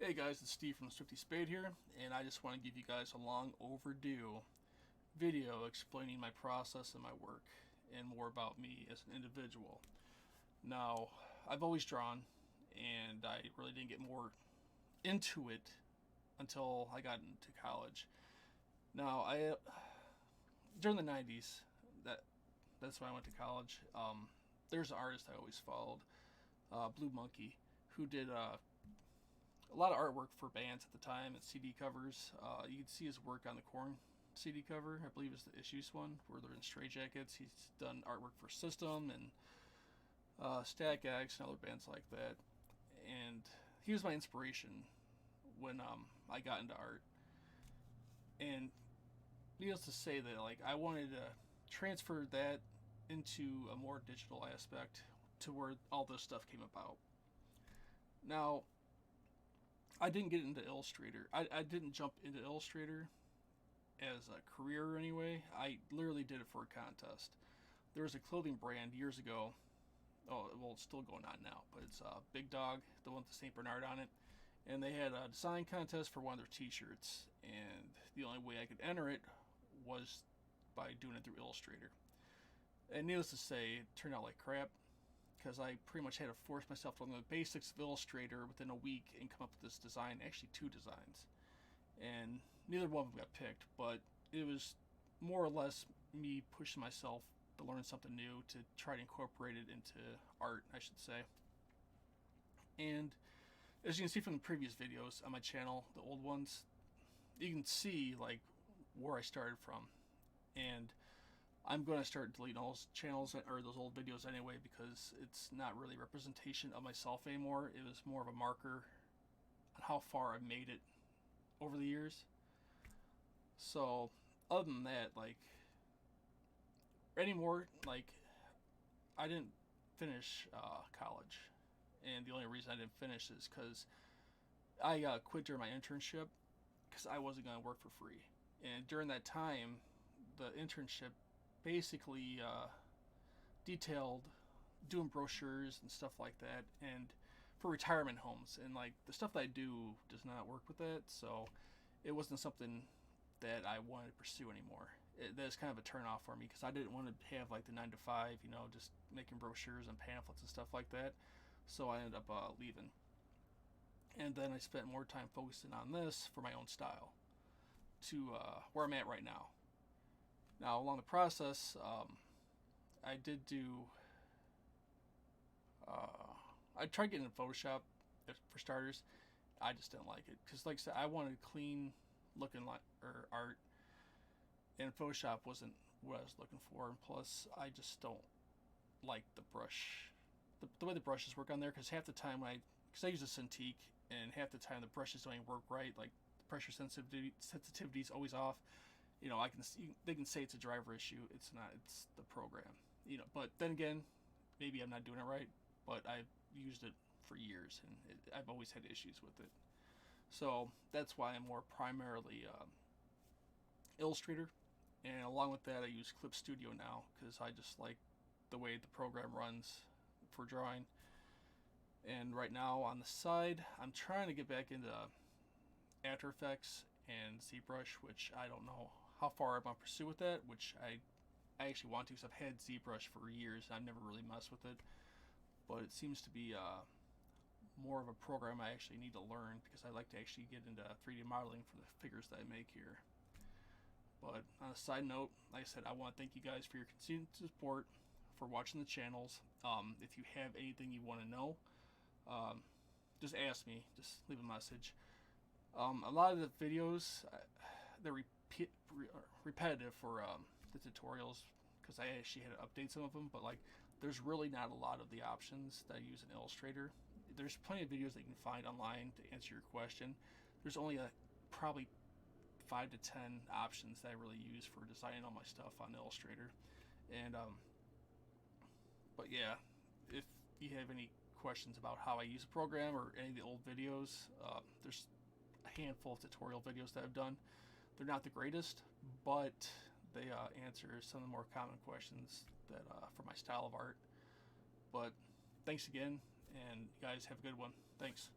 Hey guys, it's Steve from Swiftyspade here, and I just want to give you guys a long overdue video explaining my process and my work, and more about me as an individual. Now, I've always drawn, and I really didn't get more into it until I got into college. Now, during the '90s, that's when I went to college. There's an artist I always followed, Blue Monkey, who did a lot of artwork for bands at the time and CD covers. You can see his work on the Korn CD cover. I believe it's the Issues one, where they're in straitjackets. He's done artwork for System and Static X and other bands like that. And he was my inspiration when I got into art. And needless to say that I wanted to transfer that into a more digital aspect to where all this stuff came about. Now, I didn't get into Illustrator. I didn't jump into Illustrator as a career anyway. I literally did it for a contest. There was a clothing brand years ago. Oh, well, it's still going on now, but it's Big Dog, the one with the St. Bernard on it. And they had a design contest for one of their t-shirts. And the only way I could enter it was by doing it through Illustrator. And needless to say, it turned out like crap, because I pretty much had to force myself to learn the basics of Illustrator within a week and come up with this design, actually two designs. And neither one of them got picked, but it was more or less me pushing myself to learn something new, to try to incorporate it into art, I should say. And as you can see from the previous videos on my channel, the old ones, you can see where I started from. And I'm going to start deleting all those channels or those old videos anyway, because it's not really representation of myself anymore. It was more of a marker on how far I've made it over the years. So other than that, anymore, I didn't finish college. And the only reason I didn't finish is because I quit during my internship, because I wasn't going to work for free. And during that time, the internship basically detailed doing brochures and stuff like that, and for retirement homes, and the stuff that I do does not work with that, so it wasn't something that I wanted to pursue anymore. That's kind of a turn off for me, because I didn't want to have the 9 to 5, just making brochures and pamphlets and stuff like that. So I ended up leaving, and then I spent more time focusing on this for my own style, to where I'm at right now. Now, along the process, I did do. I tried getting into Photoshop for starters. I just didn't like it, because, like I said, I wanted clean looking art, and Photoshop wasn't what I was looking for. And plus, I just don't like the brush, the way the brushes work on there. Because half the time, because I use a Cintiq, and half the time the brushes don't even work right. Like the pressure sensitivity is always off. I can see, they can say it's a driver issue. It's not. It's the program. But then again, maybe I'm not doing it right. But I've used it for years, and I've always had issues with it. So that's why I'm more primarily Illustrator, and along with that, I use Clip Studio now, because I just like the way the program runs for drawing. And right now on the side, I'm trying to get back into After Effects and ZBrush, which I don't know how far I'm going to pursue with that, which I actually want to, because I've had ZBrush for years and I've never really messed with it. But it seems to be more of a program I actually need to learn, because I like to actually get into 3D modeling for the figures that I make here. But on a side note, like I said, I want to thank you guys for your continued support, for watching the channels. If you have anything you want to know, just ask me, just leave a message. A lot of the videos, they're repetitive for the tutorials, because I actually had to update some of them, but there's really not a lot of the options that I use in Illustrator. There's plenty of videos that you can find online to answer your question. There's only probably 5 to 10 options that I really use for designing all my stuff on Illustrator. And but yeah, if you have any questions about how I use a program or any of the old videos, there's a handful of tutorial videos that I've done. They're not the greatest, but they answer some of the more common questions that for my style of art. But thanks again, and you guys have a good one. Thanks.